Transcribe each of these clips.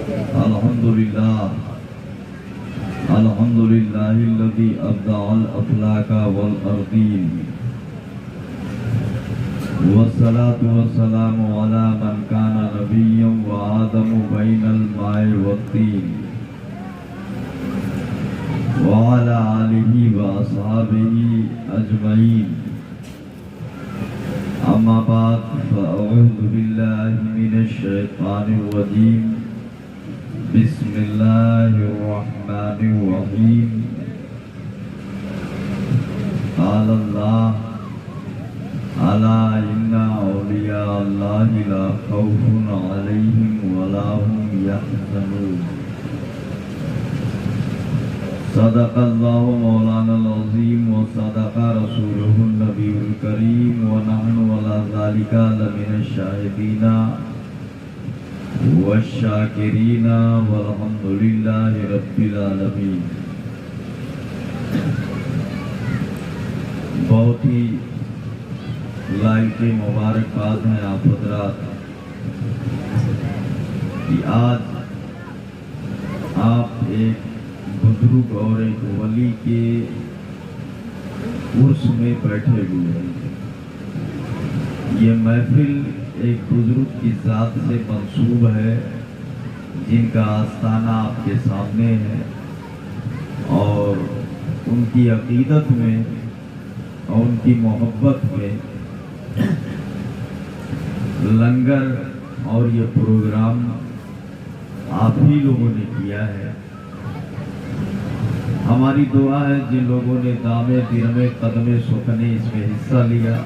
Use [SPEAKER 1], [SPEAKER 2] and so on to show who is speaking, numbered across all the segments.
[SPEAKER 1] الحمدللہ الذی ابدع الافلاک والارضین والصلاة والسلام علی من کان نبیا وآدم بین الماء والطین وعلی آلہ واصحابہ اجمعین اما بعد فاعوذ باللہ من الشیطان الرجیم بسم اللہ الرحمن الرحیم قال اللہ الا ان اولیاء اللہ لا خوف علیہم ولا هم يحزنون صدق اللہ مولانا العظیم وصدق رسولہ النبی الکریم ونحن علی ذلک لمن الشاہدین والشاکرین والحمد للہ رب العالمین۔ بہت ہی لائق مبارکباد ہیں آپ حضرات کہ آج آپ ایک بزرگ اور ایک ولی کے عرس میں بیٹھے ہوئے ہیں۔ یہ محفل ایک بزرگ کی ذات سے منسوب ہے جن کا آستانہ آپ کے سامنے ہے، اور ان کی عقیدت میں اور ان کی محبت میں لنگر اور یہ پروگرام آپ ہی لوگوں نے کیا ہے۔ ہماری دعا ہے جن لوگوں نے دامے درمے قدمے سکھنے اس میں حصہ لیا،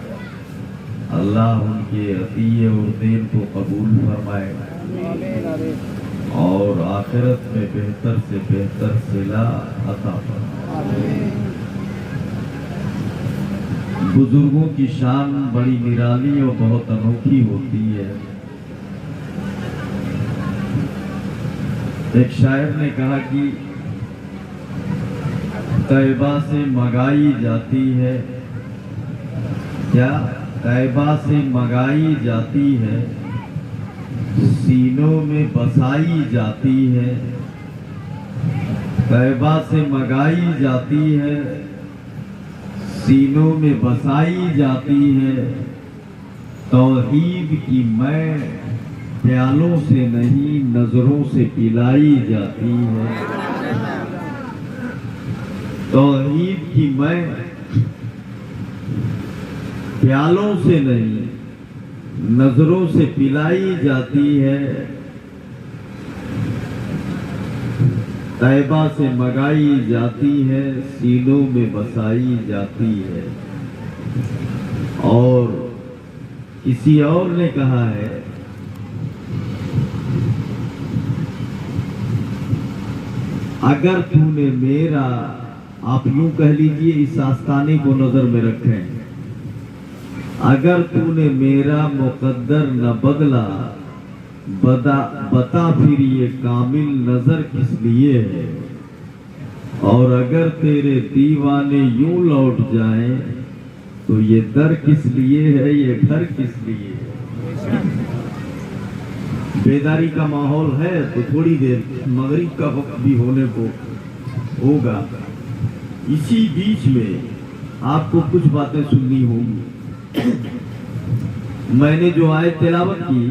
[SPEAKER 1] اللہ ان کے عطیے اور دین کو قبول فرمائے اور آخرت میں بہتر سے بہتر صلہ عطا فرمائے۔ بزرگوں کی شان بڑی نرالی اور بہت انوکھی ہوتی ہے۔ ایک شاعر نے کہا کہ طیبہ سے منگائی جاتی ہے، کیا طیبہ سے منگائی جاتی ہے، سینوں میں بسائی جاتی ہے۔ طیبہ سے منگائی جاتی ہے، سینوں میں بسائی جاتی ہے۔ توحید کی میں پیالوں سے نہیں نظروں سے پلائی جاتی ہے۔ توحید کی میں پیالوں سے نہیں نظروں سے پلائی جاتی ہے۔ طیبہ سے منگائی جاتی ہے، سینوں میں بسائی جاتی ہے۔ اور کسی اور نے کہا ہے اگر تو نے میرا، آپ یوں کہہ لیجئے اس آستانے کو نظر میں رکھیں، اگر تو نے میرا مقدر نہ بدلا بتا پھر یہ کامل نظر کس لیے ہے، اور اگر تیرے دیوانے یوں لوٹ جائیں تو یہ در کس لیے ہے، یہ گھر کس لیے ہے۔ بیداری کا ماحول ہے تو تھوڑی دیر مغرب کا وقت بھی ہونے کو ہوگا، اسی بیچ میں آپ کو کچھ باتیں سننی ہوں گی۔ میں نے جو آیت تلاوت کی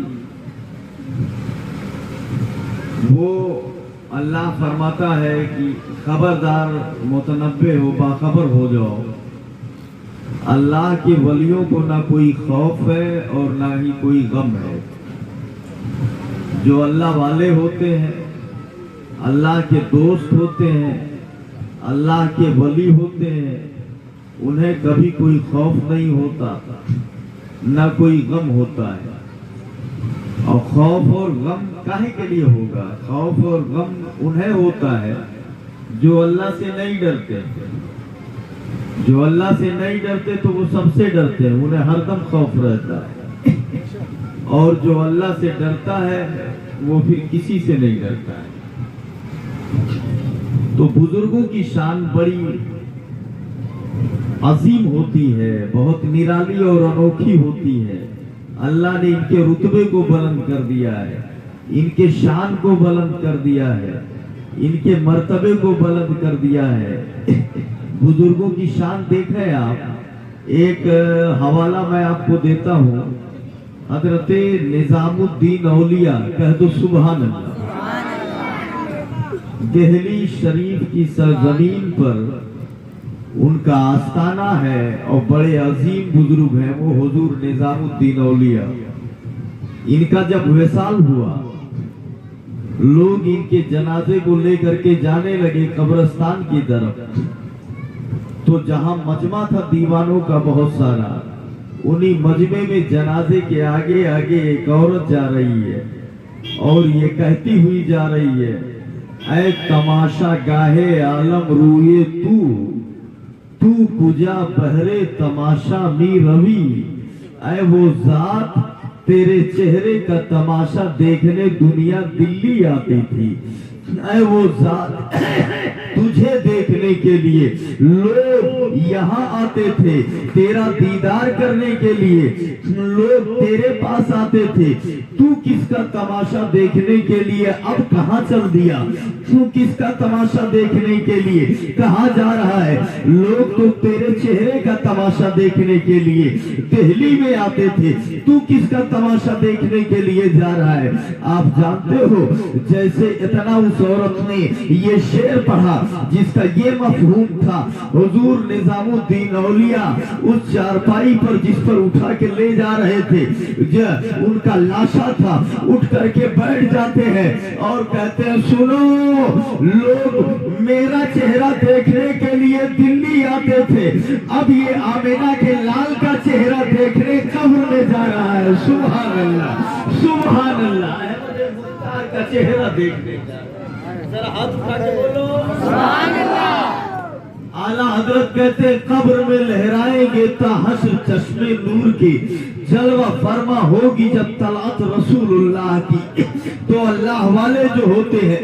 [SPEAKER 1] وہ اللہ فرماتا ہے کہ خبردار متنبہ ہو، باخبر ہو جاؤ، اللہ کے ولیوں کو نہ کوئی خوف ہے اور نہ ہی کوئی غم ہے۔ جو اللہ والے ہوتے ہیں، اللہ کے دوست ہوتے ہیں، اللہ کے ولی ہوتے ہیں، انہیں کبھی کوئی خوف نہیں ہوتا نہ کوئی غم ہوتا ہے۔ اور خوف اور غم کاہے کے لیے ہوگا؟ خوف اور غم انہیں ہوتا ہے جو اللہ سے نہیں ڈرتے۔ جو اللہ سے نہیں ڈرتے تو وہ سب سے ڈرتے ہیں، انہیں ہر دم خوف رہتا ہے۔ اور جو اللہ سے ڈرتا ہے وہ پھر کسی سے نہیں ڈرتا ہے۔ تو بزرگوں کی شان بڑی عظیم ہوتی ہے، بہت نرالی اور انوکھی ہوتی ہے۔ اللہ نے ان کے رتبے کو بلند کر دیا ہے۔ इनके शान को बुलंद कर दिया है, इनके मर्तबे को बुलंद कर दिया है। बुजुर्गों की शान देख रहे हैं आप। एक हवाला मैं आपको देता हूँ, हजरत निजामुद्दीन औलिया, कह दो सुभान अल्लाह। दिल्ली शरीफ की सरजमीन पर उनका आस्थाना है और बड़े अजीम बुजुर्ग हैं वो हुजूर निजामुद्दीन औलिया। इनका जब विसाल हुआ, लोग इनके जनाजे को लेकर के जाने लगे कब्रिस्तान की तरफ। तो जहां मजमा था दीवानों का बहुत सारा, उन्हीं मजमे में जनाजे के आगे आगे एक औरत जा रही है और ये कहती हुई जा रही है, ऐ तमाशा गाहे आलम रूए तू कुजा बहरे तमाशा मी रवि, ऐ वो जात तेरे चेहरे का तमाशा देखने दुनिया दिल्ली आती थी। ऐ वो जात तुझे देखने के लिए लोग यहाँ आते थे, तेरा दीदार करने के लिए लोग तेरे पास आते थे। तू किसका तमाशा देखने के लिए अब कहाँ चल दिया? तू किसका तमाशा देखने के लिए कहाँ जा रहा है? लोग तो तेरे चेहरे का तमाशा देखने के लिए दिल्ली में आते थे, तू किसका तमाशा देखने के लिए जा रहा है? आप जानते हो, जैसे इतना उस औरत ने ये शेर पढ़ा जिसका ये मफहूम था, हुजूर निजामुद्दीन औलिया उस चारपाई पर जिस पर उठा के ले जा रहे थे, उनका लाशा था, उठ करके बैठ जाते हैं और कहते हैं, सुनो, लोग मेरा चेहरा देखने के लिए दिल्ली आते थे, अब ये आमिना के लाल का चेहरा देखने कब्र में जा रहा है। सुभान अल्लाह, सुभान अल्लाह, अहमद मुख्तार का चेहरा देखने जा रहा है। जरा हाथ उठा के बोलो सुभान अल्लाह। आला हजरत कहते कब्र में लहराएंगे ता हश्र चश्मे नूर की, जलवा फरमा होगी जब तलात रसूलुल्लाह की। तो अल्लाह वाले जो होते हैं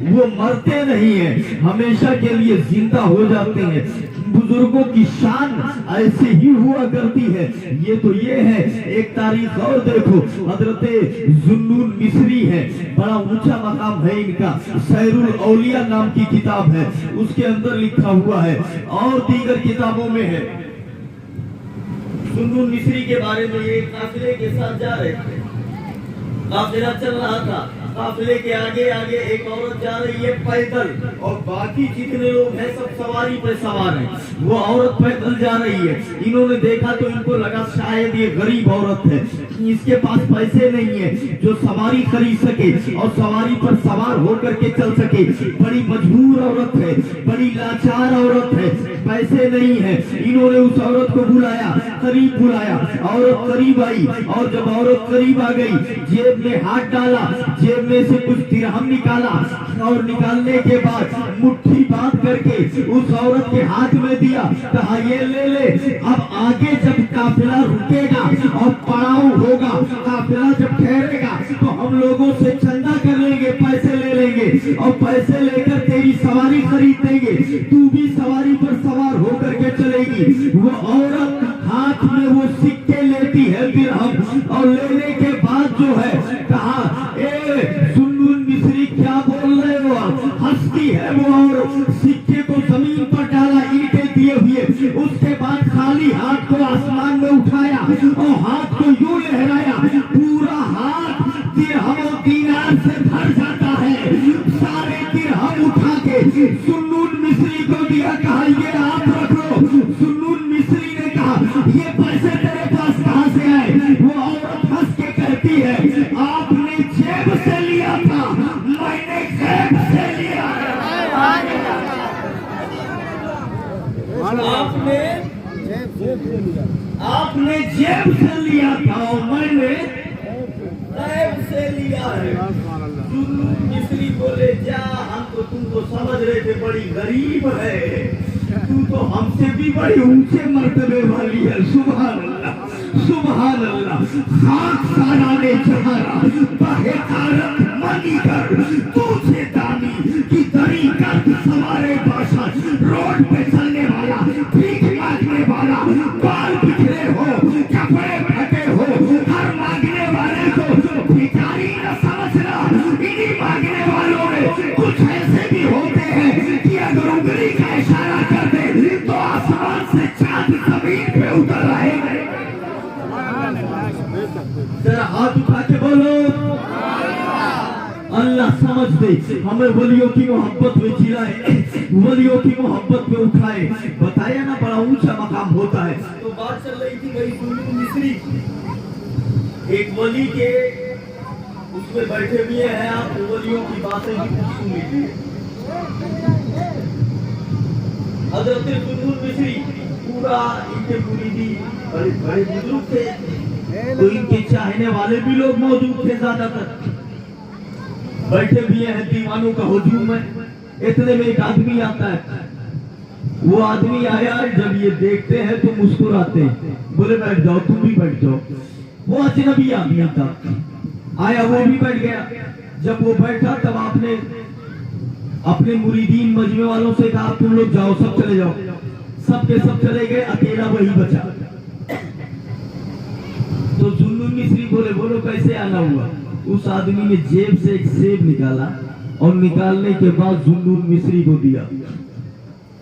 [SPEAKER 1] वो मरते नहीं हैं, हमेशा के लिए जिंदा हो जाते हैं। बुजुर्गों की शान ऐसे ही हुआ करती है। ये तो ये है, एक तारीख और देखो, हजरत जुन्नून मिस्री है, बड़ा ऊंचा मकाम है इनका, सैरुल औलिया नाम की किताब है, उसके अंदर लिखा हुआ है और दीगर किताबों में है। जुन्नून मिस्री के बारे में, ये काफिले के साथ जा रहे थे, काफिला चल रहा था, काफिले के आगे आगे एक औरत जा रही है पैदल और बाकी जितने लोग हैं सब सवारी पर सवार हैं। वो औरत पैदल जा रही है, इन्होंने देखा तो इनको लगा शायद ये गरीब औरत है, इसके पास पैसे नहीं है जो सवारी खरीद सके और सवारी पर सवार होकर के चल सके। बड़ी मजबूर औरत है, बड़ी लाचार औरत है, पैसे नहीं है। इन्होंने उस औरत को बुलाया, करीब बुलाया, औरत करीब आई और जब औरत करीब आ गई, जेब में हाथ डाला, जेब में से कुछ दिरहम निकाला और निकालने के बाद मुट्ठी बांध करके उस औरत के हाथ में दिया, कहा ये ले ले, अब आगे जब काफिला रुकेगा और पड़ाव होगा, काफिला जब ठहरेगा तो हम लोगों से चंदा कर लेंगे, पैसे ले लेंगे और पैसे लेकर तेरी सवारी खरीद देंगे, तू भी सवारी पर सवार होकर के चलेगी। वो औरत हाथ में वो सिक्के लेती है दिरहम और लेने के बाद जो है कहा, जुन्नून मिस्री क्या बोल रहे हो आप? हंसती है वो और सिक्के को जमीन पर डाला ईंटें दिए हुए, उसके बाद खाली हाथ को आसमान में उठाया और हाथ को यूं लहराया, पूरा हाथ दिरहम और दीनार से भर जाता है। सारे दिरहम उठा के जुन्नून मिस्री को दिया, कहा ये आप रख लो। जुन्नून मिस्री ने कहा ये पैसे तेरे पास कहां से आए? वो औरत हंस के कहती है, आपने जेब से लिया था, मैंने जेब से लिया। आपने जेब से लिया था और मैंने जेब से लिया है। जुन्नून मिस्री बोले, जा, हम तो तुमको समझ रहे थे बड़ी गरीब है, तू तो हमसे भी बड़ी ऊंचे मर्तबे वाली है। सुभान अल्लाह, सुभान अल्लाह। खाक सारा ने जहारा बहेकारत मानी कर, तुझे दानी की दरी कर, सवारे बादशाह, रोड पे चलने वाला, भीख मांगने वाला, बाल बिखरे हो, कपड़े फटे हो, हर मांगने वाले को भिखारी न समझना। अल्लाह समझ दे, हमें वलियों की मोहब्बत में जिलाए, वलियों की मोहब्बत में उठाए। बताया ना बड़ा ऊंचा मकाम होता है। तो बात चल रही थी वही जुल्लुल मिस्री, एक वली के उसमें बैठे हुए हैं, आप वलियों की बातें भी कुछ सुन लीजिए। हजरत जुल्लुल मिस्री पूरा इनके मुरीदी बड़े बड़े बुजुर्ग थे, तो इनके चाहने वाले भी लोग मौजूद थे, ज्यादातर बैठे हुए हैं दीवानों का हुजूम में। इतने में एक आदमी आता है, वो आदमी आया, जब ये देखते हैं तो मुस्कुराते हैं, बोले बैठ जाओ, तुम भी बैठ जाओ। वो अजनबी आदमी था, आया, वो भी बैठ गया। जब वो बैठा तब आपने अपने मुरीदीन मजमे वालों से कहा तुम लोग जाओ, सब चले जाओ। सब के सब चले गए, अकेला वही बचा। तो जुल्लुल मिस्री बोले, बोलो कैसे आना हुआ? उस आदमी ने जेब से एक सेब निकाला और निकालने के बाद जुल्लुल मिस्री को दिया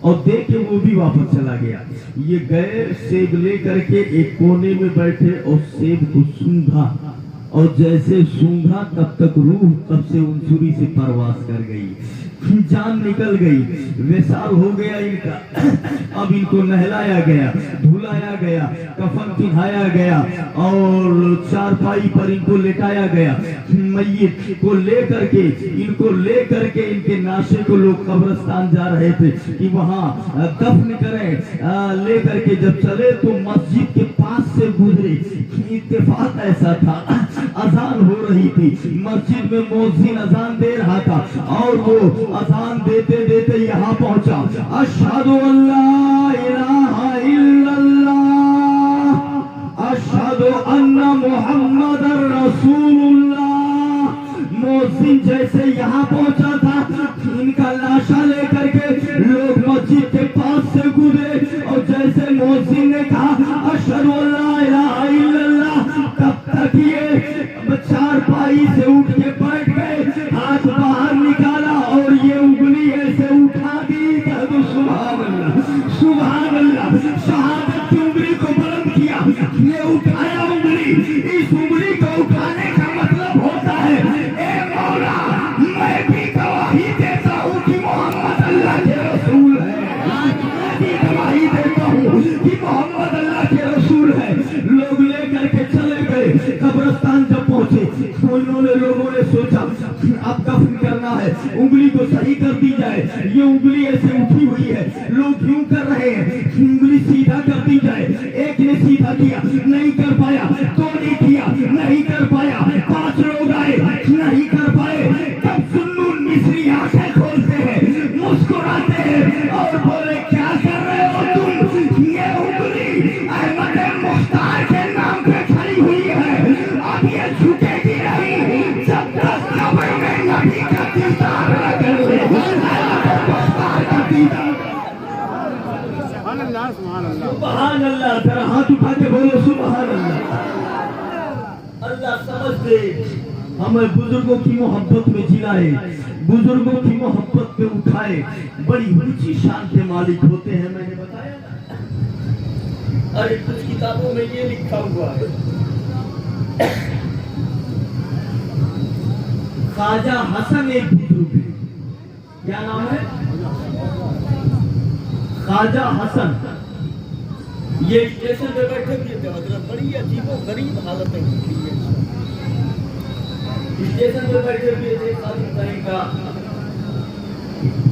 [SPEAKER 1] और दे के वो भी वापस चला गया। ये गए, सेब ले करके एक कोने में बैठे और सेब को सूंघा, और जैसे सूंघा तब तक रूह तब से उनसुरी से परवास कर गई, जान निकल गई, वेसार हो गया इनका। अब इनको नहलाया गया, धुलाया गया, कफन पहनाया गया और चारपाई पर इनको लेटाया गया। मय्यत को लेकर के, इनको लेकर के इनके नाशे को लोग कब्रिस्तान जा रहे थे कि वहां दफन करें। लेकर के जब चले तो मस्जिद के पास से गुजरे, इत्तेफाक ऐसा था, अजान हो रही थी, मस्जिद में मुअज्जिन अजान दे रहा था और वो अजान देते देते यहाँ पहुंचा। अशहदु अल्ला इलाहा इल्लल्लाह, अशहदु अन्ना मुहम्मदर रसूलुल्लाह। मुअज्जिन जैसे यहाँ पहुंचा था, इनका लाशा लेकर के लोग मस्जिद के पास से गुजरे और जैसे मुअज्जिन ने कहा अशहदु अल्ला इलाहा इल्लल्लाह, तब तक ये चारपाई से उठ के बैठ गए, हाथ बाहर निकाला और ये उंगली ऐसे उठा दी। तो सुभान अल्लाह, सुभान अल्लाह, शहादत की उंगली को बुलंद किया, ये उठाया उंगली। इस उंगली को उठाने का मतलब होता है, ए मौला मैं भी गवाही देता हूँ कि मोहम्मद अल्लाह के रसूल है, मैं भी गवाही देता हूँ कि मोहम्मद अल्लाह के रसूल है। लोग लेकर के चले गए, कब्रिस्तान जब पहुंचे तो इन्होंने, लोगों ने सोचा अब दफन करना है, उंगली को सही कर दी जाए। ये उंगली ऐसे उठी हुई है, लोग क्यों कर रहे हैं, उंगली सीधा कर दी जाए। एक ने सीधा किया, नहीं कर पाया, दो ने किया, नहीं कर पाया, 5 लोग आए, नहीं कर पाए। तब जुल्लुल मिस्री आंखें खोलते हैं, मुस्कुराते हैं और बोले क्या कर रहे हो तुम? ये उंगली अहमद मुख्तार के नाम पे खड़ी हुई है, अब ये झुकेगी नहीं जब तक कब्र में नबी का दीदार न कर ले। अहमद मुख्तार का दीदार। सुभान अल्लाह, जरा हाथ उठा के बोलो सुभान अल्लाह। अल्लाह समझ दे, हमें बुजुर्गों की मोहब्बत में जिलाए, बुजुर्गों की मोहब्बत में उठाए। बड़ी ऊंची शान के मालिक होते हैं, मैंने बताया ना। अरे कुछ किताबों में ये लिखा हुआ है, ख्वाजा हसन एक बुजुर्ग है, क्या नाम है? ख्वाजा हसन। ये स्टेशन पे बैठे हुए थे, मतलब बड़ी अजीबो गरीब हालत में स्टेशन पे बैठे हुए थे। खादिम साईं का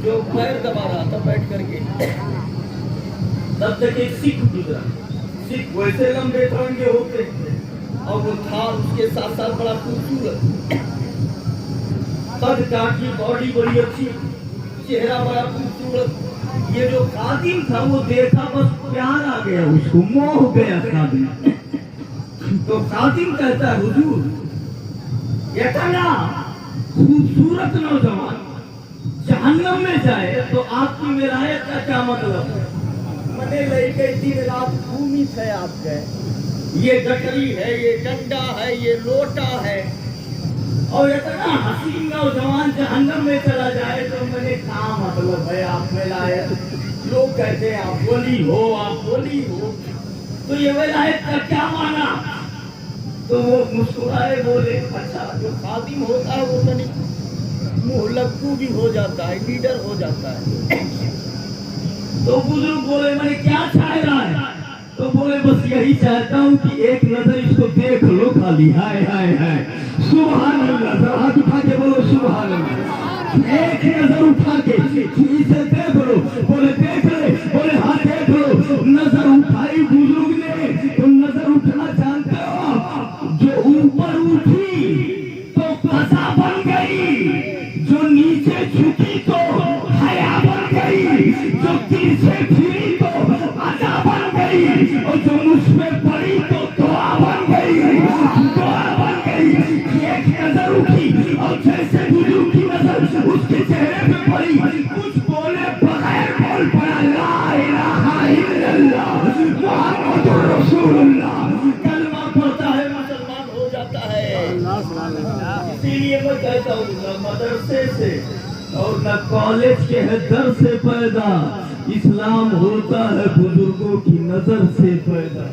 [SPEAKER 1] जो पैर दबा रहा था बैठ करके, तब तक एक सिख गुजरा। सिख वैसे लंबे तरंगे होते और वो था उसके साथ साथ बड़ा खूबसूरत, कद काठी, बॉडी बड़ी अच्छी, चेहरा बड़ा खूबसूरत। ये जो खादिम था वो देखा, बस प्यार आ गया उसको, मोह गया खादिम। तो खादिम कहता है हुजूर इतना खूबसूरत नौजवान जहन्नम में जाए तो आपकी विलायत का क्या मतलब है? मने लड़के दिन रात घूमी थे आपके, ये गठरी है, ये डंडा है, ये लोटा है, और इतना हसीन नौजवान जहन्नम में चला जाए तो मैंने कहा मतलब है आप विलायत। लोग कहते हैं आप वली हो, आप वली हो, तो ये विलायत का क्या माना? तो वो मुस्कुराए बोले अच्छा जो खादिम होता है वो तो नहीं,
[SPEAKER 2] मुंह लग्गू भी हो जाता है, लीडर हो जाता है।
[SPEAKER 1] तो बुजुर्ग बोले मैं क्या चाह रहा है? तो बोले बस यही चाहता हूँ कि एक नजर इसको देख लो खाली। हाय हाय हाय, सुभान अल्लाह। जरा हाथ उठा के बोलो सुभान अल्लाह। एक नजर उठा के इसे देख लो। बोले देख ले, बोले हाँ देख लो। नजर उठाई बुजुर्ग ने, तो नजर उठना जानते हो, जो ऊपर उठी तो कसा बन गई, जो नीचे झुकी तो हया बन गई, जो पीछे फिरी तो अदा बन गई, और जो मुझ पे पड़ी तो दुआ बन गई, दुआ बन गई। एक नजर उठी और जैसे बुजुर्ग की नजर उसके चेहरे पे पड़ी, कुछ बोले बगैर बोल पड़ा ला इलाहा इल्लल्लाह मुहम्मदुर रसूलुल्लाह। कलमा पढ़ता है मुसलमान हो जाता है। इसीलिए मैं कहता हूँ न मदरसे से और न कॉलेज के दर से पैदा, इस्लाम होता है बुजुर्गों की नजर से पैदा।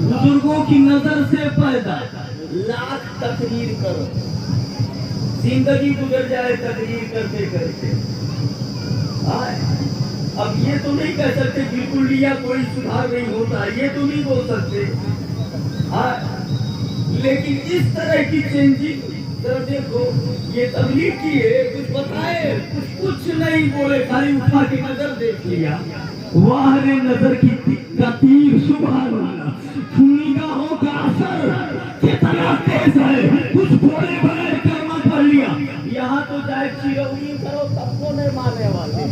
[SPEAKER 1] बुजुर्गों की नजर से पैदा।
[SPEAKER 2] लाख तकरीर करो,
[SPEAKER 1] जिंदगी गुजर जाए तकरीर करते करते। अब ये तो नहीं कह सकते बिल्कुल लिया कोई सुधार नहीं होता, ये तो नहीं बोल सकते। लेकिन इस तरह की चेंजिंग देखो, ये तबलीग की है, कुछ बताए, कुछ नहीं बोले, खाली उठा के नजर देख लिया। वाह रे नजर की तीर, सुभान अल्लाह। निगाहों का असर कितना तेज है, कुछ बोले बगैर कलमा पढ़ लिया। यहाँ तो जाए चिरौनी करो सबको नहीं मानने वाले।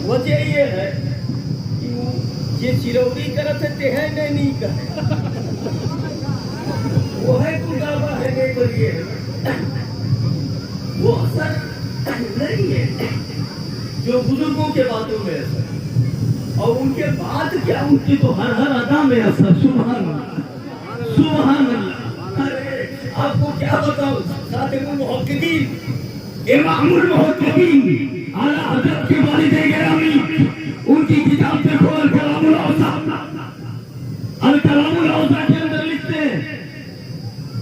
[SPEAKER 2] वजह ये है कि ये चिरौनी करते है नहीं करे,
[SPEAKER 1] वो है कुदावा है नहीं करिए, वो असर नहीं है जो बुजुर्गों के बातों में असर, और उनके बाद क्या, उनकी तो हर हर अदा में असर। सुभान अल्लाह, सुभान अल्लाह। अरे आपको क्या बताऊं, खातिमुल मुहक्किकीन, इमामुल मुहक्किकीन आला हज़रत के वालिद गिरामी, उनकी किताब देखो अल कलामुल औसा। अल कलामुल औसा के अंदर लिखते हैं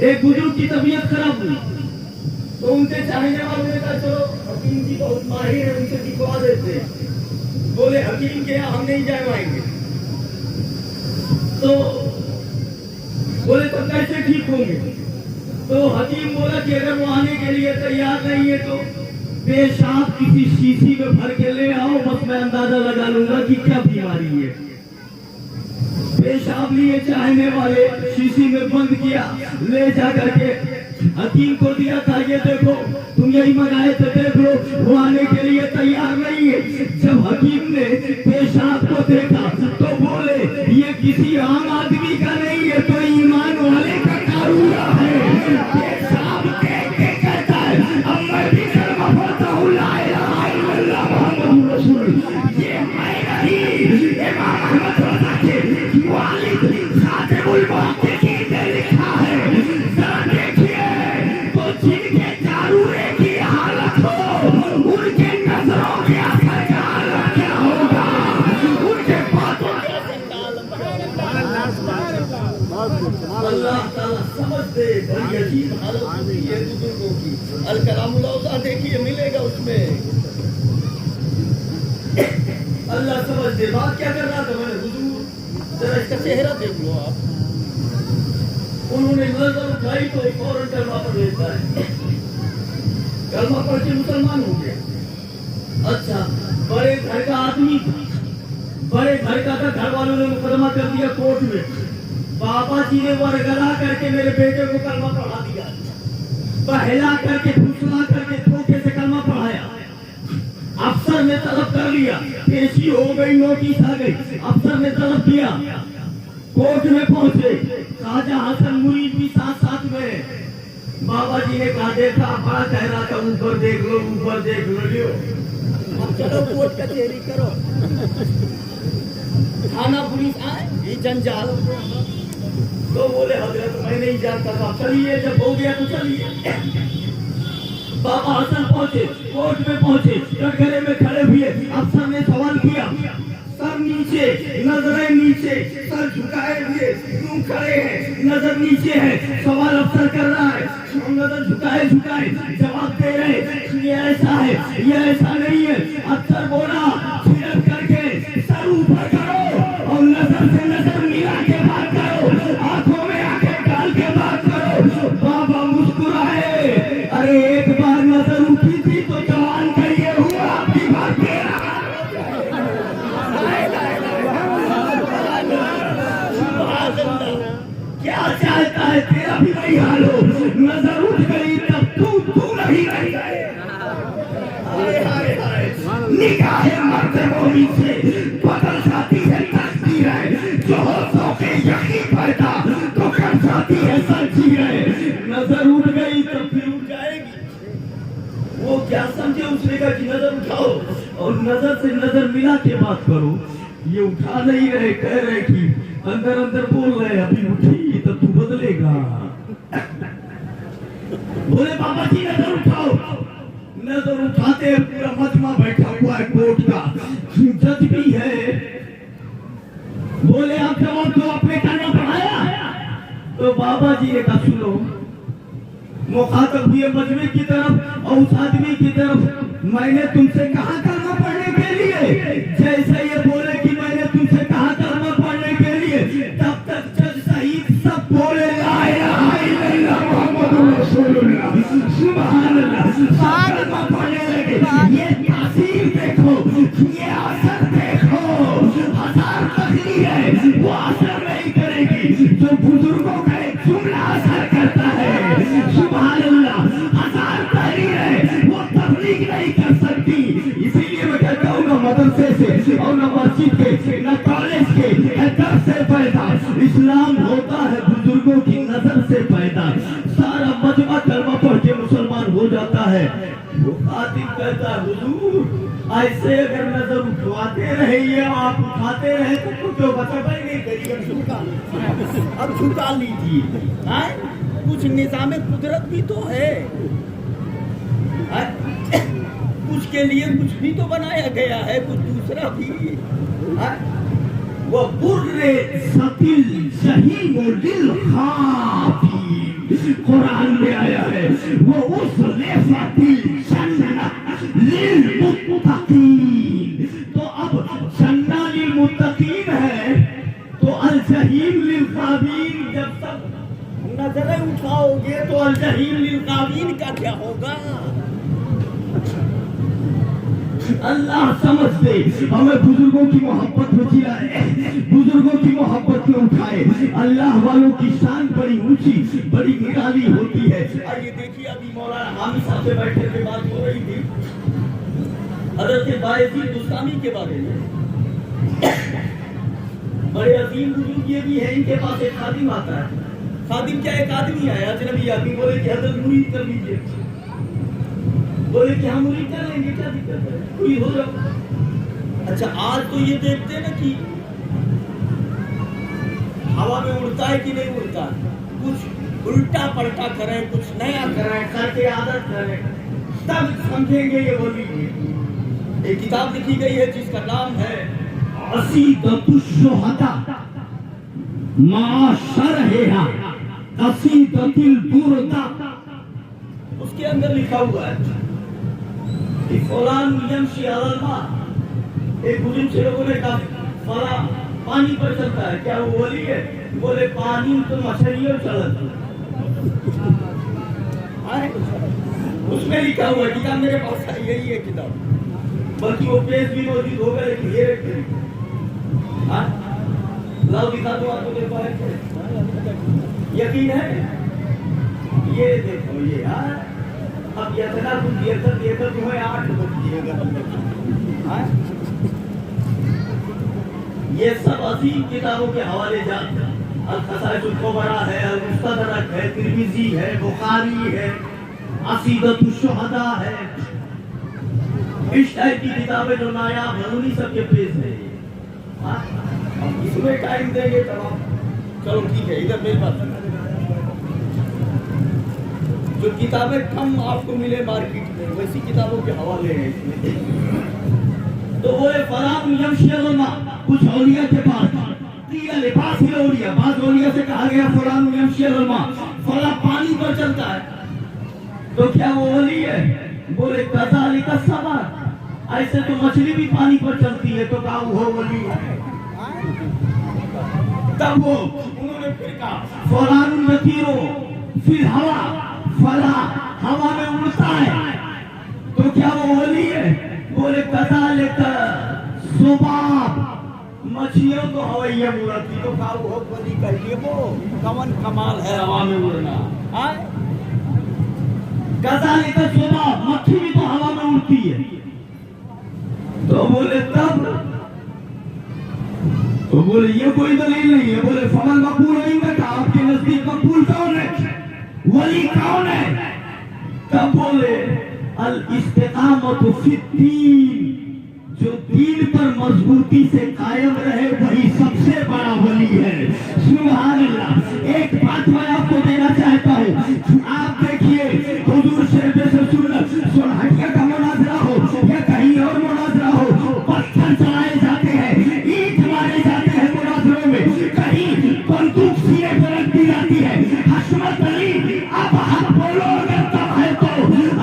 [SPEAKER 1] एक बुजुर्ग की तबीयत खराब हुई, तो उनसे चाहने वालों ने कहा चलो हकीम जी बहुत माहिर है, उनसे दिखवा देते हैं। बोले हकीम के यहाँ हम नहीं जा पाएंगे। तो बोले तो कैसे ठीक होंगे? तो हकीम बोला कि अगर वो आने के लिए तैयार नहीं है तो पेशाब किसी शीशी में भर के ले आओ, बस मैं अंदाजा लगा लूंगा कि क्या बीमारी है। पेशाब लिए चाहने वाले शीशी में बंद किया, ले जा करके हकीम को दिया था, ये देखो तुम यही मंगाए थे, देख लो वो आने के लिए तैयार नहीं है। जब हकीम ने पेशाब को देखा तो बोले ये किसी आम आदमी का नहीं है, तो ईमान वाले का कारूरा है। पेशाब देख के कहता है अब मैं भी कलमा पढ़ता हूँ ला इलाहा इल्लल्लाह मुहम्मदुर रसूलुल्लाह। ये मैं नहीं, इमाम अहमद रज़ा के वालिद खातिमुल मुहक्किकीन ने लिखा है। जरा देखिए तो जिनके कारूरे की हालत हो, उनके नजरों के असर का हालत क्या होगा, उनके बातों का अल्लाह ताला समझ दे। बड़ी अजीब हालत होती है बुजुर्गों की।
[SPEAKER 2] अल कलामुल औसा देखिए मिलेगा उसमें।
[SPEAKER 1] अल्लाह समझ दे। बात क्या कर रहा था मैंने, हुजूर
[SPEAKER 2] जरा इसका चेहरा देख लो आप।
[SPEAKER 1] उन्होंने नजर उठाई तो फौरन कलमा पढ़ लेता है, कलमा पढ़ के मुसलमान हो गया। अच्छा, बड़े घर का आदमी था, बड़े घर का था, घर वालों ने मुकदमा कर दिया कोर्ट में। बाबा जी ने वरगला करके मेरे बेटे को कलमा पढ़ा दिया, बहला करके फुसला करके धोखे से कलमा पढ़ाया। अफसर ने तलब कर लिया, पेशी हो गई, नोटिस आ गई, अफसर ने तलब किया, कोर्ट में पहुंचे, ख्वाजा हसन मुरीद भी साथ साथ में। बाबा जी ने कहा देखा बड़ा कह रहा था ऊपर देख लो, ऊपर देख लो, लियो
[SPEAKER 2] अब चलो कोर्ट कचहरी करो, थाना पुलिस आए, ये जंजाल।
[SPEAKER 1] तो बोले हजरत मैं नहीं जानता था, चलिए जब हो गया तो चलिए। बाबा हसन पहुंचे, कोर्ट में पहुंचे, कटघरे में खड़े हुए। अफसर ने सवाल किया, सर नीचे, नजरें नीचे, सर झुकाए हुए, यूं खड़े हैं, नजर नीचे है। सवाल अफसर कर रहा نظر جھکائے جواب دے رہے یہ ایسا ہے یہ ایسا نہیں ہے. اکثر بولا چھڑک کر کے سر اوپر کرو اور نظر سے نظر ملا کے بات کرو, آنکھوں میں آنکھیں ڈال کے بات کرو. بابا مسکرائے, ارے ایک بار نظر اٹھی تھی تو جوان کا یہ ہوا, آپ کی بات دے رہا. کیا چاہتا ہے تیرا بھی وہی حال ہو, نظر اٹھ گئی تب تو نہیں رہ گئے. نگاہ مرد مومن سے بدل جاتی ہے تقدیر ہے, جو ہو ذوق یقین پیدا تو کر جاتی ہے سنجیر ہے. نظر اٹھ گئی تب پھر اٹھ جائے گی. وہ کیا سمجھے, اس نے کہا کہ نظر اٹھاؤ اور نظر سے نظر ملا کے بات کرو. یہ اٹھا نہیں رہے, کہہ رہے کہ اندر اندر بول رہے ابھی اٹھی تب تو بدلے گا. بولے بابا جی نظر اٹھاؤ. نظر اٹھاتے پورا مجمع بیٹھا ہوا ہے کورٹ کا, جج بھی ہے. بولے آپ جواب دو, آپ نے کہنا پڑھایا. تو بابا جی نے کہا سنو, مخاطب ہوئے مجمع کی طرف اور اس آدمی کی طرف, میں نے تم سے کہا کلمہ پڑھنے کے لیے. جیسے یہ بولے کہ میں نے تم سے کہا کلمہ پڑھنے کے لیے, تب تک جج صحیح سب بولے لا الہ الا اللہ محمد رسول اللہ سبحان اللہ, سب کلمہ پڑھنے لگے. یہ تاثیر دیکھو, یہ اثر دیکھو. ہزار تقریر ہے وہ اثر نہیں کرے گی جو بزرگوں کا ایک جملہ اثر کرتا ہے. سبحان اللہ, ہزار تحریر ہے وہ تبلیغ نہیں کر سکتی. اسی لیے میں کہتا ہوں نہ مدرسے سے اور نہ مسجد کے نہ کالج کے در سے پیدا, اسلام ہوتا ہے بزرگوں کی نظر سے پیدا. سارا مجمع کلمہ پڑھ کے مسلمان ہو جاتا ہے. وہ خاتم کہتا ہے حضور ایسے اگر نظر اٹھواتے رہیے آپ اٹھاتے رہے تو جو بچا بھائی نہیں کریے,
[SPEAKER 2] اب جھکا لیجیے. کچھ نظام قدرت بھی تو ہے, کچھ کے لیے کچھ بھی تو بنایا گیا ہے, کچھ دوسرا بھی.
[SPEAKER 1] وہ بر ستل شہیم و دل خافی قرآن میں آیا ہے. وہ اس لفظل جنت للمتقین, تو اب جنت للمتقین ہے تو الجحیم للغابین. جب تک نظریں اٹھاؤ گے تو الجحیم للغابین کا کیا ہوگا. اللہ سمجھ دے, ہمیں بزرگوں کی محبت میں جلائے, بزرگوں کی محبت میں اٹھائے. اللہ والوں کی شان بڑی اونچی بڑی نرالی ہوتی ہے. آئیے دیکھیے ابھی مولانا حامد صاحب سے بیٹھے کے بات ہو رہی تھی حضرت بایزید بستامی کے بارے میں. بڑے عظیم بزرگ یہ بھی ہیں, ان کے پاس ایک خادم آتا ہے. خادم کیا, ایک آدمی آیا اجنبی آدمی, بولے کہ حضرت مرید کر لیجیے. بولے کہ ہم مرید کر لیں گے, کیا دقت ہے, کوئی ہو جاؤ. اچھا آج تو یہ دیکھتے ہیں نا کہ ہوا میں اڑتا ہے کہ نہیں اڑتا, کچھ الٹا پلٹا کریں, کچھ نیا کریں, کر کے عادت کریں, تب سمجھیں گے یہ ولی. ایک کتاب لکھی گئی ہے جس کا نام ہے عصیدۃ الشہداء ما شرحہا قصیدۃ البردہ. اس کے اندر لکھا ہوا ہے کہ فلان یمشی علی الماء. ایک بزرگ سے لوگوں نے کہا فلاں پانی پر چلتا ہے, کیا وہ ولی ہے؟ بولے پانی تو مچھلیوں چلتا ہے. اس میں لکھا ہوا ہے, کتاب میرے پاس ہے, یہی ہے کتاب, بلکہ وہ پیج بھی موجود ہوگا لیکن یہ رکھتے لاؤ دکھا دو آپ کو. دیکھو یقین ہے, یہ دیکھو یہ اب یہ اتنا کچھ دیر تک تمہیں 8 بج دیے گا. یہ سب عظیم کتابوں کے حوالے جات, الخصائص الکبریٰ ہے, المستدرک ہے, ترمذی ہے, بخاری ہے, عصیدۃ الشہداء ہے. اس ٹائپ کی کتابیں جو نایاب ہیں انہی سب کے پیز ہے. اب اس میں ٹائم دیں گے تمام. چلو ٹھیک ہے, ادھر میری بات جو کتابیں کم آپ کو ملے مارکیٹ میں ویسی کتابوں کے حوالے ہیں اس میں. تو وہ فلان یمشی علی الماء, کچھ اولیاء کے پاس قیل لباس الاولیاء, بعض اولیاء سے کہا گیا فلان یمشی علی الماء, فلاں پانی پر چلتا ہے. तो क्या वो वली है? बोले कज़ालिका सबर, ऐसे तो मछली भी पानी पर चलती है, तो कहा वो वली है। तब वो उन्होंने फिर कहा फलानुल यतीरो फिर हवा, फला हवा में उड़ता है, तो क्या वो वली है? बोले कज़ालिका सुबाब, मछलियों तो हवाइया उड़ती, तो कहा वो वली कहिए, वो कवन कमाल है हवा में उड़ना। कज़ालिका सुबाब, मक्खी भी तो हवा में उड़ती है। तो बोले तब, तो बोले ये कोई दलील नहीं है। बोले फमन मकबूल नहीं था, आपके नजदीक मकबूल कौन है, वली कौन है? तब बोले अल इस्तिकामतु फिद्दीन, जो दीन पर मजबूती से कायम रहे वही सबसे बड़ा वली है। सुभान अल्लाह। एक बात मैं आपको देना चाहता हूँ, आप देखिए हुजूर से सोनहटिया का मुनाजरा हो या कहीं और मुनाजरा हो, पत्थर चलाए जाते हैं, ईंट मारे जाते हैं मुनाजरों में, कहीं बंदूक सीने पर रख दी जाती है। हशमत अली अब हम बोलो अगर तब है तो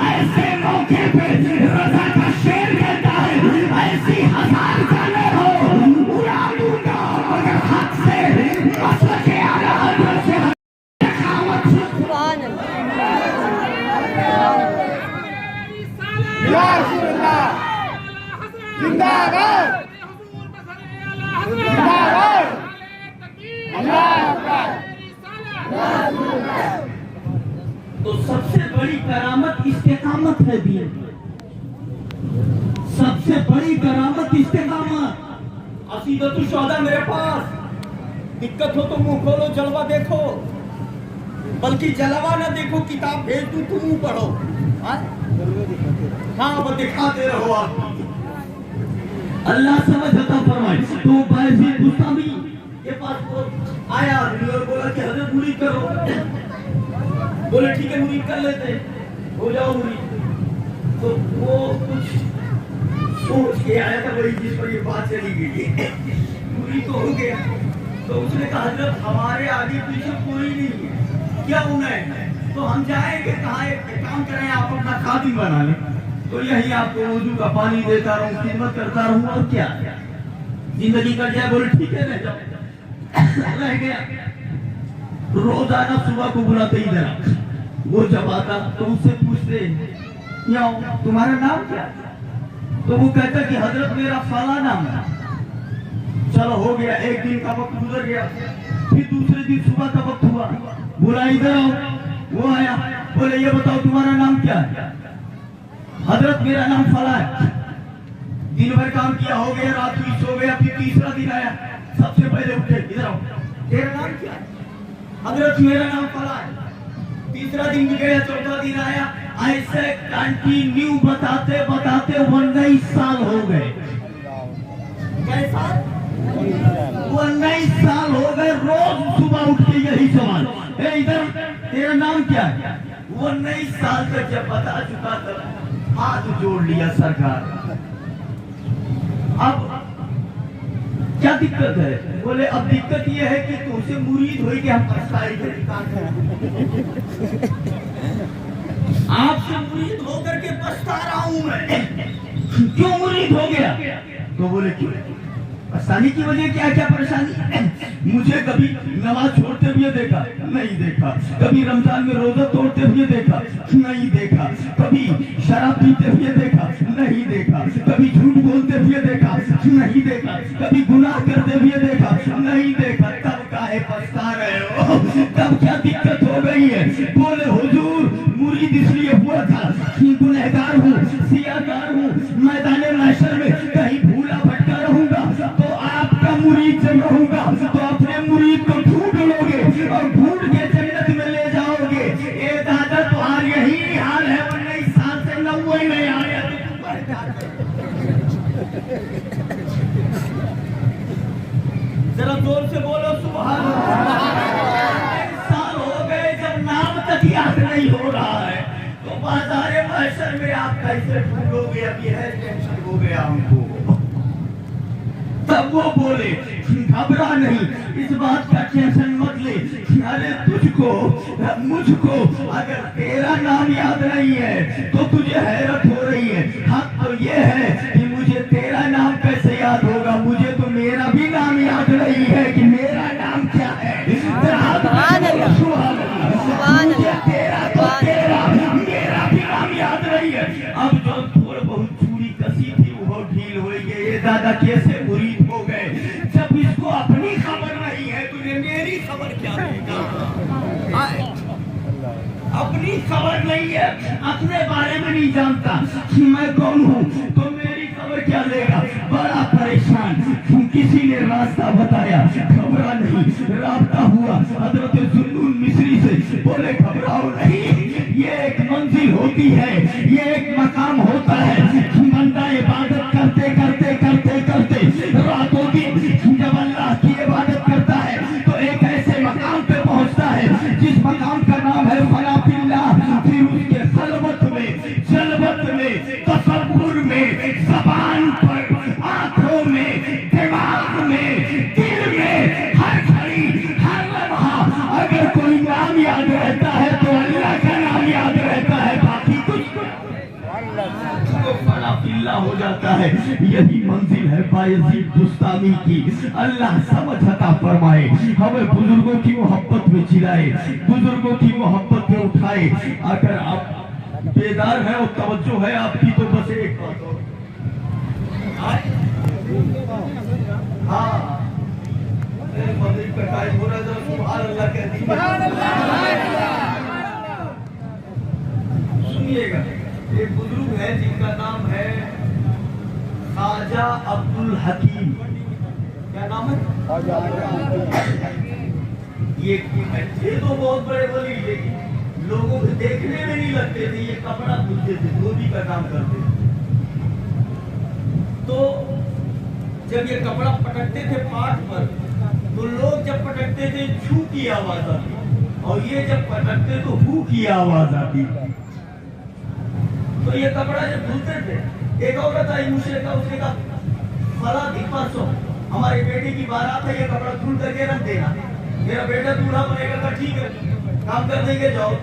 [SPEAKER 1] ऐसे मौके पे रजा का शेर कहता है ऐसी हजार जाने हो उड़ा दूंगा, मगर हक से मसला के आला हजरत से तो सबसे बड़ी करामत इस्तिकामत है दीन, सबसे बड़ी करामत इस्तिकामत। असीदतुल शुहदा मेरे पास, दिक्कत हो तो मुंह खोलो, जलवा देखो, बल्कि जलवा ना देखो, किताब भेज दूं तुम पढ़ो। हाँ वो दिखा दे रहे हो आप। अल्लाह समझ अता फरमाए। तो बायजीद बुस्तामी के पास आया और बोला कि हजरत मुरीद करो। बोले ठीक है मुरीद कर लेते, हो जाओ मुरीद। तो वो कुछ सोच के आया था बड़ी, जिस पर ये बात चली गई मुरीद तो हो गया। तो उसने कहा हजरत हमारे आगे पीछे कोई नहीं है, क्या उन्हें तो हम जाएंगे कहाँ? एक काम करें, आप अपना खादिम बना लें, तो यही आपको वजू का पानी देता रहूं, खिदमत करता रहूं, और क्या जिंदगी कट जाए। बोले ठीक है रह जाओ। रह गया। रोजाना सुबह को बुलाते इधर, वो जब आता तो उससे पूछते तुम्हारा नाम क्या? तो वो कहता कि हजरत मेरा फला नाम है। चलो हो गया, एक दिन का वक्त गुजर गया, फिर दूसरे दिन सुबह का वक्त हुआ, बुला इधर आओ। वो आया, बोले ये बताओ तुम्हारा नाम क्या है? हजरत मेरा नाम फला है। दिन भर काम किया, हो गया, रात हुई, सो गया, फिर तीसरा दिन आया, सबसे पहले उठे, इधर आओ, तेरा नाम क्या है? हजरत मेरा नाम फला है। तीसरा दिन भी गया, चौथा दिन आया, ऐसे कंटिन्यू बताते बताते 19 साल हो गए। कैसा? 19 साल हो गए, रोज सुबह उठ के यही सवाल, इधर तेरा नाम क्या है? 19 साल तक जब बता चुका तब हाथ जोड़ लिया सरकार। अब क्या दिक्कत है? बोले अब दिक्कत यह है कि तुमसे मुरीद हुई कि हम आपसे मुरीद होकर के पछता रहा हूं मैं। क्यों मुरीद हो गया? तो बोले क्यों परेशानी की वजह क्या? क्या परेशानी? मुझे कभी नमाज छोड़ते हुए देखा? नहीं देखा। कभी रमजान में रोजा तोड़ते हुए देखा? नहीं देखा। कभी शराब पीते हुए देखा? नहीं देखा। कभी झूठ बोलते हुए देखा? नहीं देखा। कभी गुनाह करते हुए देखा? नहीं देखा। तब काहे पछता रहे हो? तब क्या दिक्कत हो गई है? बोले हुजूर मुरीद इसलिए हुआ था कि गुनहगार हूँ, सियाकार हूँ, मैदान महशर में कहीं भूला भटका रहूंगा, तो आपका मुरीद जब रहूंगा तो अपने मुरीद को ढूंढ लोगे और ढूंढ के जन्नत में ले जाओगे। ए दादा तुम्हार यही हाल है, 19 साल से 90 में आया। जरा जोर से बोलो सुभान अल्लाह। साल हो गए जब नाम तक याद नहीं हो रहा है, तो बाजार महशर में आप कैसे ढूंढोगे? अब यह टेंशन हो गया हमको। तब वो बोले घबरा नहीं, इस बात का टेंशन मत ले, अरे तुझको مجھ کو اگر تیرا نام یاد نہیں ہے تو تجھے حیرت ہو رہی ہے، حق تو یہ ہے کہ مجھے تیرا نام کیسے یاد ہوگا، مجھے تو میرا بھی نام یاد نہیں ہے کہ میرا نام کیا ہے۔ مجھے تیرا تو تیرا، میرا بھی نام یاد نہیں ہے۔ اب جو تھوڑ بہت چوڑی کسی تھی وہ ڈھیل ہوئی ہے، یہ دادا کیسے مرید ہو گئے؟ جب اس کو اپنی خبر نہیں ہے تجھے میری خبر کیا دے گا؟ اپنی خبر نہیں ہے، اپنے بارے میں نہیں جانتا کہ میں کون ہوں تو میری خبر کیا لے گا؟ بڑا پریشان، کسی نے راستہ بتایا، گھبرا نہیں، رابطہ ہوا حضرت ذوالنون مصری سے، بولے گھبراؤ نہیں، یہ ایک منزل ہوتی ہے، یہ ایک مقام ہوتا ہے، بندہ عبادت کرتے کرتے کرتے کرتے راتوں دن جب اللہ کی عبادت کرتا ہے تو ایک ایسے مقام پہ پہنچتا ہے جس مقام کا نام ہے فنا فی اللہ، پھر اس کے خلوت میں، جلوت میں، تصور میں، زبان پر، آنکھوں میں، دماغ میں، دل میں، ہر گھڑی ہر لمحہ اگر کوئی نام یاد رہتا ہے تو اللہ کا نام یاد رہتا ہے، باقی کچھ فنا فی اللہ ہو جاتا ہے۔ یہی منزل ہے بایزید بستامی کی، اللہ سمجھ عطا فرمائے، ہمیں بزرگوں کی محبت میں چلائے، بزرگوں کی محبت میں اٹھائے۔ اگر آپ بیدار ہیں اور توجہ ہے آپ کی تو بس ایک بات اور، ہاں مغرب کا ٹائم ہو رہا ہے، ذرا سبحان اللہ کہہ دیجیے۔ سنیے گا، ایک بزرگ ہے جن کا نام ہے خواجہ عبدالحکیم، کیا نام ہے؟ یہ تھے تو بہت بڑے ولی، لیکن لوگوں کو دیکھنے میں نہیں لگتے تھے، یہ کپڑا دھلتے تھے، دھوبی کا کام کرتے تھے۔ تو جب یہ کپڑا پٹکتے تھے پاٹ پر تو لوگ جب پٹکتے تھے چھو کی آواز آتی، اور یہ جب پٹکتے تو ہو کی آواز آتی۔ تو یہ کپڑا جب دھلتے تھے، ایک عورت آئی مشرکہ، اس نے کہا فلاں دن پرسوں ہمارے بیٹے کی بارات ہے، یہ کپڑا دھل کر کے رکھ دینا، میرا بیٹا دولہا بنے گا۔ ٹھیک ہے، کام کر دیں گے، جاؤ۔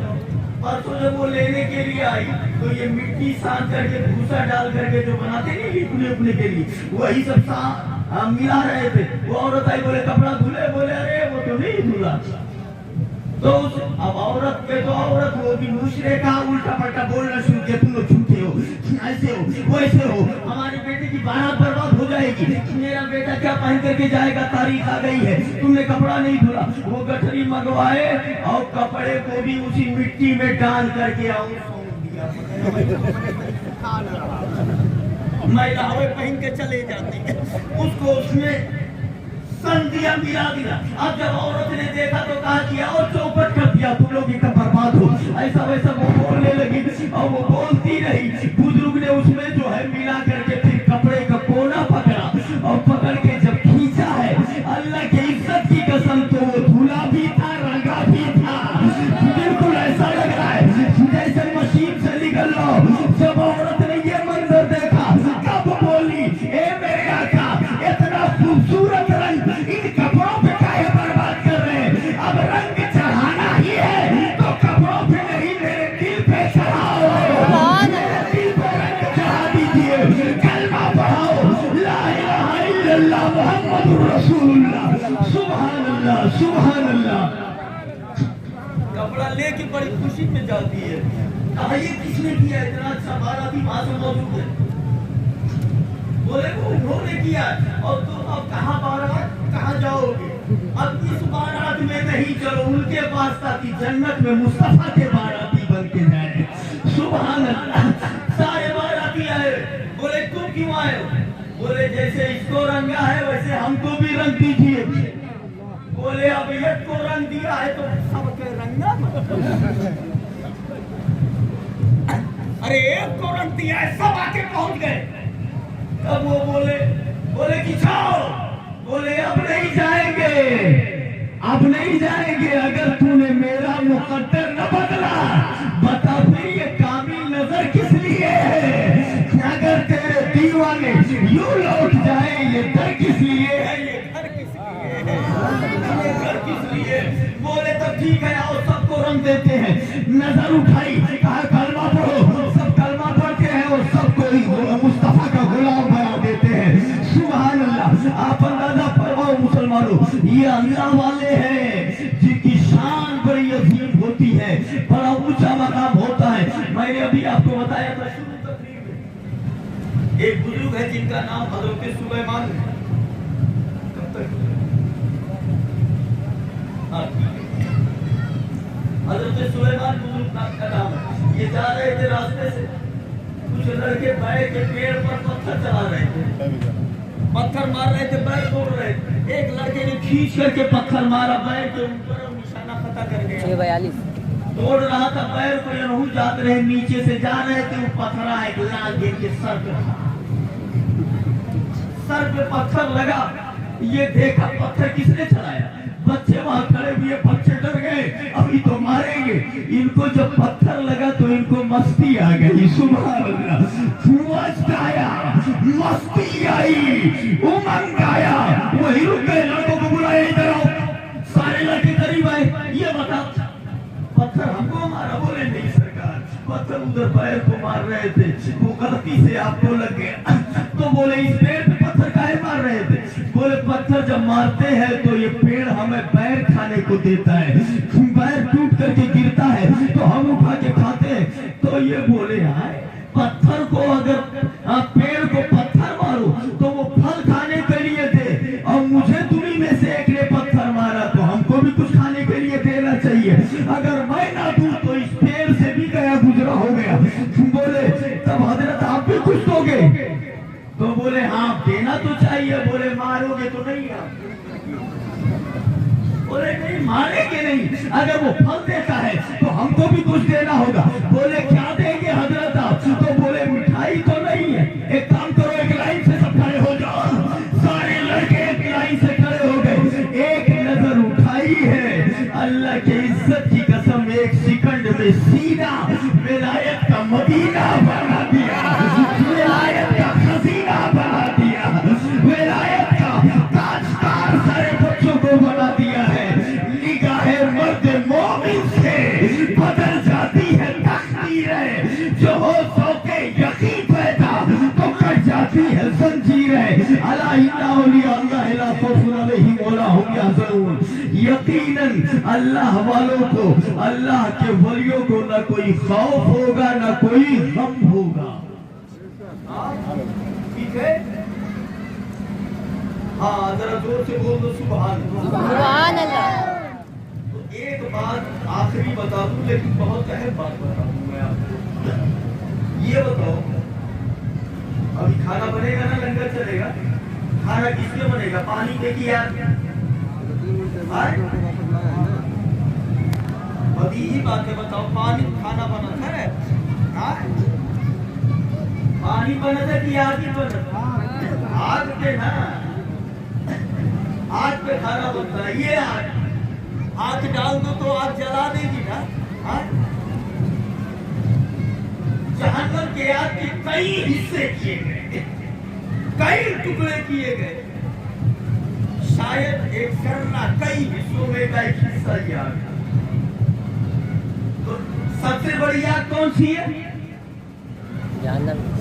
[SPEAKER 1] پرسوں جب وہ لینے کے لیے آئی تو یہ مٹی سان کر کے، بھوسا ڈال کر کے جو بناتے نہیں لیپنے اپنے کے لیے، وہی سب ملا رہے تھے۔ وہ عورت آئی، بولے کپڑا دھلے؟ بولے ارے وہ تو نہیں دھلا۔ تو اب عورت پہ تو عورت وہ بھی مشرکہ الٹا پلٹا بولنا شروع کیا، تم لوگ جھوٹے ہو، ایسے ہو ویسے ہو، ہمارے بیٹے کی بارات برباد ہو جائے گی، میرا بیٹا کیا پہن کر کے جائے گا، تاریخ آ گئی ہے، تم نے کپڑا نہیں دھلا۔ وہ گٹھری منگوائے اور کپڑے کو بھی اسی مٹی میں ڈال کر کے میلاوے پہن کے چلے جاتے ہیں، اس کو اس میں سن دیا، ملا دیا۔ اب جب عورت نے دیکھا تو کہا کیا اور چوپٹ کر دیا، تم لوگ اتنا برباد ہو، ایسا ویسا وہ بولنے لگی، اور وہ بولتی رہی۔ بزرگ نے اس میں جو ہے ملا کر کے پھر کپڑے کا کونا پکڑا، اور پکڑ کے جب کھینچا ہے، اللہ کی عزت کی قسم تو وہ دھلا بھی تھا، رنگا بھی تھا، بالکل ایسا لگ رہا ہے جیسے مشین سے نکل لو۔ جب عورت نے یہ منظر دیکھا کب بولی، اے میرے آقا اتنا خوبصورت رنگ ان کپڑوں پہ کاہے برباد کر رہے ہیں؟ اب رنگ چڑھانا ہی ہے تو کپڑوں پہ نہیں، میرے دل پہ چڑھاؤ، میرے دل پہ رنگ چڑھا دیجئے، کلمہ پڑھاؤ، لا الہ الا اللہ محمد رسول اللہ، سبحان اللہ سبحان اللہ۔ کپڑا لے کے بڑی خوشی میں جاتی ہے، کہا یہ کس نے کیا، اتنا اچھا باراتی وہاں سے موجود ہے۔ بولے وہ انہوں نے کیا، اور تم اب کہاں بارات، کہاں جاؤ گے؟ اب اس بارات میں نہیں، چلو ان کے پاس تاکہ جنت میں مصطفیٰ کے باراتی بن کے جائیں۔ سبحان اللہ، سارے باراتی آئے، بولے تم کیوں آئے ہو؟ بولے جیسے اس کو رنگا ہے ویسے ہم کو بھی رنگ دیجیے۔ بولے اب ایک کو رنگ دیا ہے تو سب کے رنگا، ارے ایک کو رنگ دیا ہے، سب آ کے پہنچ گئے۔ اب وہ بولے کہ جاؤ، بولے اب نہیں جائیں گے، اب نہیں جائیں گے، اگر تو نے میرا مقدر نہ بدلا، بتا پھر یہ کامل نظر کس لیے ہے؟ اگر تیرے دیوانے یوں لوٹ جائیں، یہ در کس لیے ہے، یہ گھر کس لیے ہے، یہ گھر کس لیے؟ بولے تب ٹھیک ہے، آؤ سب کو رنگ دے नजर उठाई, कहा कलमा पढ़ो। सब कलमा पढ़ते हैं और सबको मुस्तफा का गुलाम बना देते हैं। सुभान अल्लाह। आप अंदाजा फरमाओ मुसलमानों, ये अल्लाह वाले हैं जिनकी शान बड़ी अजीम होती है, बड़ा ऊंचा मकाम होता है। मैंने अभी आपको बताया था शुरू तकरीर में, एक बुजुर्ग है जिनका नाम हजरत सुलेमान है। हजरत सुलेमान बुजुर्ग का नाम है। ये जा रहे थे रास्ते से, कुछ लड़के बैर के पेड़ पर पत्थर चला रहे थे, पत्थर मार रहे थे, बैर तोड़ रहे थे। एक लड़के ने खींच करके पत्थर मारा बैर के ऊपर और निशाना खता कर गया।
[SPEAKER 3] 642
[SPEAKER 1] तोड़ रहा था बैर को, यनहू जाते रहे, नीचे से जा रहे थे, वो पत्थरा एक लाल गेंद के सर पे था। सर पे पत्थर लगा, ये देखा पत्थर किसने चलाया। बच्चे वहां खड़े हुए, बच्चे डर गए, अभी तो मारेंगे। इनको जब पत्थर लगा तो इनको मस्ती आ गई। सुभान अल्लाह। मस्त आया, मस्ती आई, उमंग आया। वही रुक गए, लड़कों को बुलाया, इधर आओ। सारे लड़के करीब आए, ये बता पत्थर हमको मारा? बोले नहीं सरकार, पत्थर उधर पैर को मार रहे थे, वो गलती से आपको लग गया। तो बोले इस पेड़ पे पत्थर काहे मार रहे थे? बोले पत्थर जब मारते हैं तो ये पेड़ हमें बैर खाने को देता है, बैर टूट करके गिरता है तो हम उठा के खाते हैं। तो ये बोले हाय, पत्थर को अगर पेड़ को पत्थर मारो तो वो फल खाने के लिए दे, और मुझे तुम्ही में से एक ने पत्थर मारा तो हमको भी कुछ खाने के लिए देना चाहिए। अगर मैं ना दूं तो इस पेड़ से भी गया गुजरा हो गया। बोले तब हजरत आप भी कुछ दोगे? तो बोले हाँ देना तो चाहिए। बोले मारोगे तो नहीं आप? बोले नहीं मारेंगे नहीं, अगर वो फल देता है तो हमको भी कुछ देना होगा। बोले क्या देंगे हजरत आप? तो बोले मिठाई तो नहीं है, एक काम करो, एक लाइन से सब खड़े हो जाओ। सारे लड़के एक लाइन से खड़े हो गए, एक नजर उठाई है, अल्लाह के इज्जत की कसम एक सेकंड में सीधा विलायत का मदीना बना दिया, विलायत का खजीना बना दिया, विलायत का ताजदार सारे बच्चों को बना दिया है। निगाहे मर्द मोमिन से बदल जाती है तकदीरें, जो हो सो के यकीन पैदा तो कट जाती है जंजीरें। अला इन्ना औलिया अल्लाह ला खौफुन अलैहिम वला हुम यहज़नून। यकीनन अल्लाह वालों को, अल्लाह के वलियों को न कोई खौफ होगा न कोई गम होगा। ठीक है? हाँ जरा जोर से बोल दो सुभान
[SPEAKER 3] अल्लाह।
[SPEAKER 1] तो एक बात आखिरी बता दूं, लेकिन बहुत अहम बात बता दूं मैं आपको। ये बताओ, अभी खाना बनेगा ना, लंगर चलेगा, खाना किसके बनेगा? पानी के की यार अभी ही बातें बताओ। पानी खाना बना था, पानी बना था कि आग ही बना? आग पे ना, आग पे खाना बनता है। ये आग डाल दो तो आग जला देगी ना। जहन्नम के आग के कई हिस्से किए गए, कई टुकड़े किए गए, शायद एक सर्रा कई हिस्सों में का एक हिस्सा ही आग। तो सबसे बड़ी आग कौन सी है?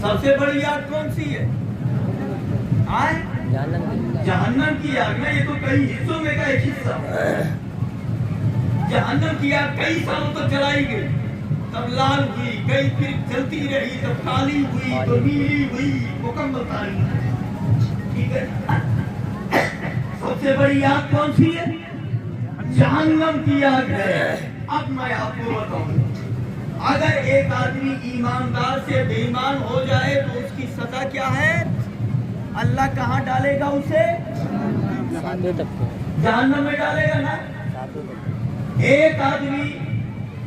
[SPEAKER 1] सबसे बड़ी आग कौन सी है? जहन्नम की आग ना, ये तो कई हिस्सों में का एक हिस्सा। जहन्नम की आग कई सालों तक जलाई गई, तब लाल हुई, कई फिर जलती रही, तब काली हुई, तो नीली हुई, मुकम्मल तारीख। ठीक है? सबसे बड़ी आग कौन सी है? जहन्नम की आग है। अब मैं आपको बताऊं, अगर एक आदमी ईमानदार से बेईमान हो जाए तो उसकी सजा क्या है? अल्लाह कहाँ डालेगा उसे? जहन्नम में डालेगा ना। एक आदमी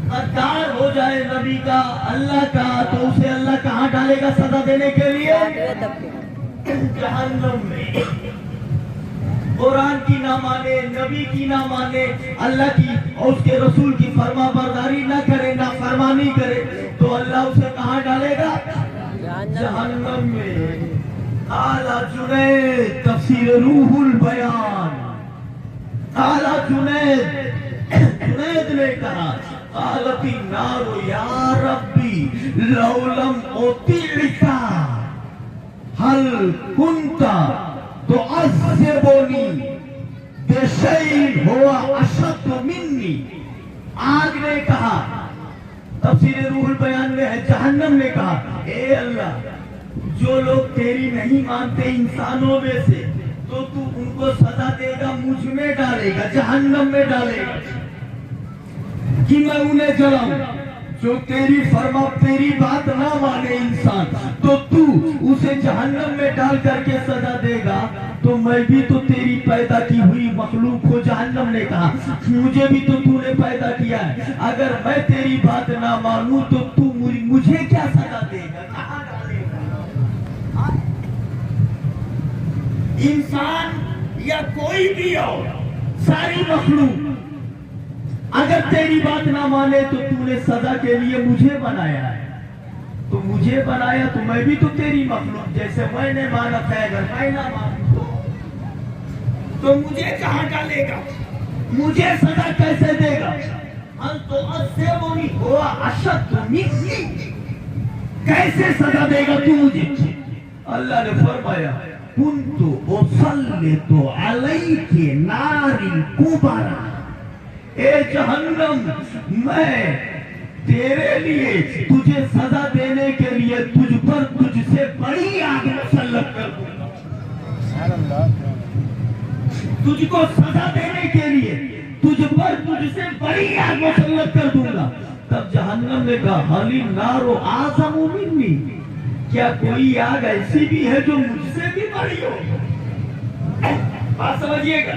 [SPEAKER 1] गद्दार हो जाए नबी का, अल्लाह का, तो उसे अल्लाह कहाँ डालेगा सजा देने के लिए? जहन्नम में। कुरान की ना माने, नबी की ना माने, अल्लाह की और उसके रसूल की फरमा बरदारी ना करे, ना फरमानी करे, तो अल्लाह उसे कहाँ डालेगा? जहन्नम में। आला जुनैद तफसीर रूहुल बयान, आला जुनैद ने कहा, قالت النار یا ربی لو لم اطیعک هل كنت تعذبنی بشیء هو اشد منی. آگ نے کہا، تفسیر روح البیان میں ہے، جہنم نے کہا اے اللہ جو لوگ تیری نہیں مانتے انسانوں میں سے تو ان کو سزا دے گا، مجھ میں ڈالے گا، جہنم میں ڈالے گا کہ میں انہیں جلاؤں. جو تیری بات نہ مانے انسان تو اسے جہنم میں ڈال کر کے سزا دے گا، تو میں بھی تو تیری پیدا کی ہوئی مخلوق ہو. جہنم نے کہا مجھے بھی تو نے پیدا کیا ہے، اگر میں تیری بات نہ مانوں تو مجھے کیا سزا دے گا، کہاں ڈالے گا. انسان یا کوئی بھی ہو، ساری مخلوق اگر تیری بات نہ مانے تو نے سزا کے لیے مجھے بنایا ہے، تو مجھے بنایا تو میں بھی تو تیری مخلوق جیسے میں نے مانا تھا، اگر میں نہ مانوں تو مجھے کہاں ڈالے گا، مجھے سزا کیسے دے گا. تو عذبنی هو اشد منی، کیسے سزا دے گا تو مجھے. اللہ نے فرمایا کنت اسلط علیک نار الکبری، اے جہنم میں تیرے لیے تجھے سزا دینے کے لیے تجھ سے بڑی آگ مسلط کر دوں گا. تجھ کو سزا دینے کے لیے تجھ سے بڑی آگ مسلط کر دوں گا. تب جہنم نے کہا حل النار اعظم منی، کیا کوئی آگ ایسی بھی ہے جو مجھ سے بھی بڑی ہو. بات سمجھیے گا،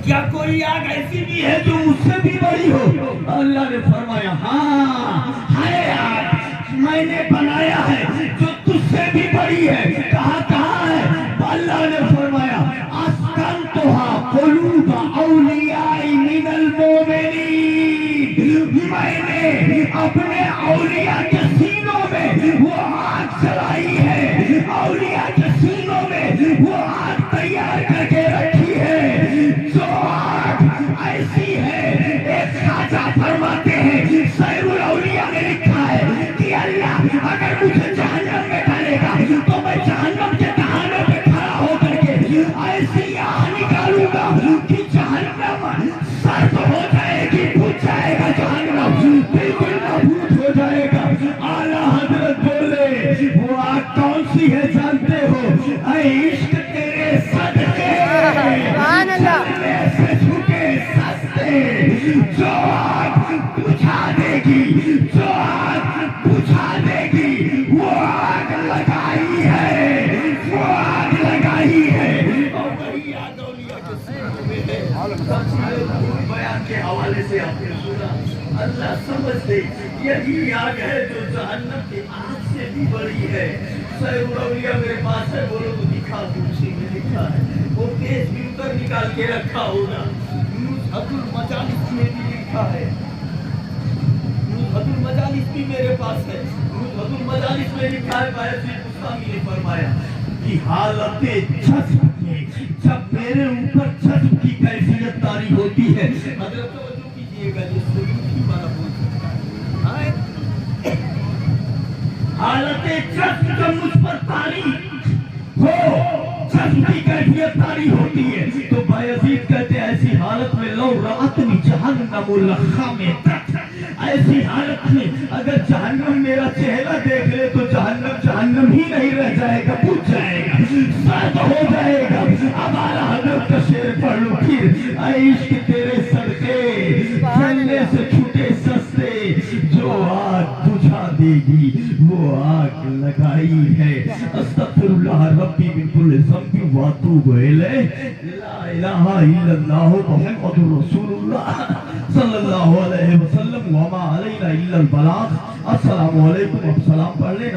[SPEAKER 1] کیا کوئی آگ ایسی بھی ہے جو مجھ سے بھی بڑی ہو. اللہ نے فرمایا ہاں ہے آگ، میں نے بنایا ہے جو تجھ سے بھی بڑی ہے. کہاں ہے. اللہ نے فرمایا اسکنتها قلوب اولیاء من المؤمنین، میں نے اپنے اولیاء کے سینوں میں وہ آگ چلائی ہے، اولیاء کے سینوں میں وہ آگ تیار کر کے رکھی ہے. جو آگ ایسی ہے، ایک خواجہ فرماتے ہیں سیر الاولیاء میں لکھا ہے کہ اللہ اگر مجھے جہنم میں ڈالے گا تو میں جہنم کے دہانے پہ کھڑا ہو کر کے ایسی آگ نکالوں گا کہ جہنم سرد ہو جائے گی، بجھ جائے گا، جہنم بالکل نابود ہو جائے گا. اعلیٰ حضرت بولے وہ آگ کون سی ہے جانتے ہو؟ اے عشق تیرے صدقے چلنے سے جھکے سستے، جو آگ بجھا دے گی، جو آگ بجھا دے گی، وہ آگ لگائی ہے، وہ آگ لگائی ہے. اور وہی آگ اولیاء کے سینوں میں ہے. تفسیر روح بیان کے حوالے سے آپ نے سنا، اللہ سمجھ دے یہی آگ ہے جو جہنم کی آگ سے بھی بڑی ہے. سیر الاولیاء میرے پاس ہے، بولو تو دکھا دوں، اسی میں لکھا ہے. وہ پیج بھی اتر نکال کے رکھا ہوگا. نزہت المجالس میں بھی لکھا ہے، نزہت المجالس بھی میرے پاس ہے. نزہت المجالس میں لکھا ہے بایزید بستامی نے فرمایا کہ حالت جذب میں جب میرے اوپر جذب کی کیفیت طاری ہوتی ہے. حضرت توجہ کیجئے گا، جس سے یوٹی والا بولتا ہے حالت جذب جب مجھ پر طاری ہو، جذب کی کیفیت طاری ہوتی ہے تو بایزید کہتے ہیں ایسی حالت میں لو رأتنی جہنم لخمطت، ایسی حالت میں اگر جہنم میرا چہرہ دیکھ لے تو جہنم ہی نہیں رہ جائے گا، بجھ جائے گا، سرد ہو جائے گا. اب اعلیٰ حضرت کا شعر پڑھ لو پھر. اے عشق تیرے صدقے چلنے سے چھوٹے سستے، جو آگ بجھا دے گی وہ آگ لگائی ہے. استغفر اللہ ربی من کل ذنب واتوب الیہ، لا الہ الا اللہ محمد رسول اللہ صلی اللہ علیہ وسلم، وما علینا الا البلاغ. السلام علیکم. اب سلام پڑھ لیں.